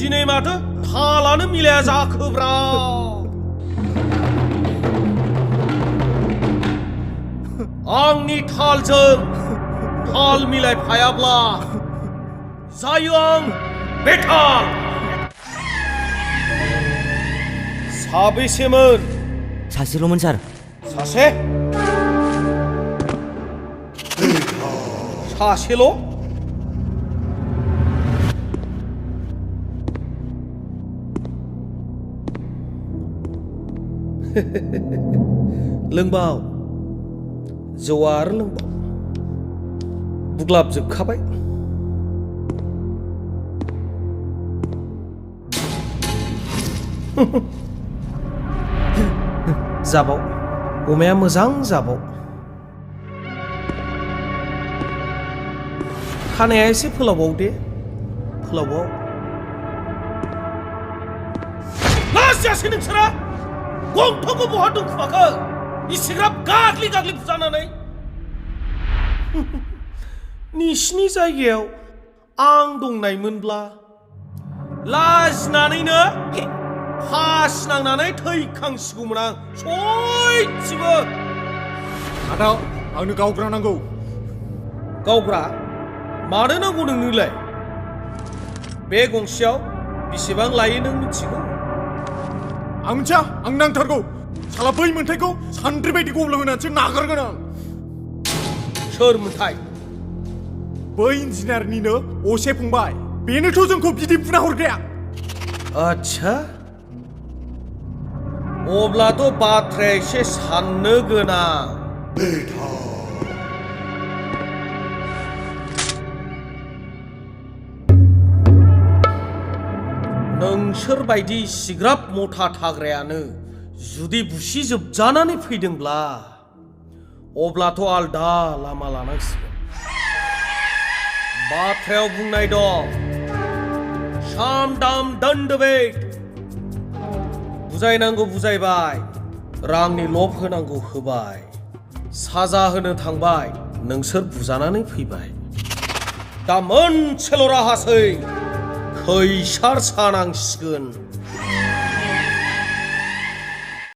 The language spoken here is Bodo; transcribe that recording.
दिनै माथो थालानो मिलाया जाखोब्रा आंनि थालजों थाल मिलायफायाब्ला जायो आं बेथाल साबेसेमोन सासेल'मोन सार सासे सासेल' लोंबाव जौआ आरो लोंबाव बुग्लाबजोबखाबाय जाबाव अमाया मोजां जाबाव खानाया एसे फोलावबाव दे फोलावबाव लाजियासै नोंसोरा गन्थंखौ बहा दोनखुमाखो इसिग्राब गाग्लि गाग्लि बुजानानै नोंसिनि जायगायाव आं दंनायमोनब्ला लाजिनानैनो फास नांनानै थैखांसिगौमोन आं सयथिबो आदा आंनो गावग्रा नांगौ गावग्रा मानो नांगौ नोंनोलाय बे गंसेयाव बेसेबां लायो नों मिथिगौ आं मिथिया आं नांथारगौ साला बै मोन्थायखौ सान्द्रि बायदि गब्लं होनानैसो नागारगोन आं सोर मोन्थाय बै इन्जिनियारनिनो असे फंबाय बेनोथ' जोंखौ बिदै फुना हरग्राया आच्छा अब्लाथ' बाथ्राया एसे साननो गोनां नोंसोर बायदि सिग्राब मथा थाग्रायानो जुदि बुसिजोबजानानै फैदोंब्ला अब्लाथ' आलदा लामा लानांसिगोन बाथ्रायाव बुंनाय दं साम दाम दण्ड भेद बुजायनांगौ बुजायबाय रांनि लब होनांगौ होबाय साजा होनो थांबाय नोंसोर बुजानानै फैबाय दा मोनसेल' राहासै खैसार सानांसिगोन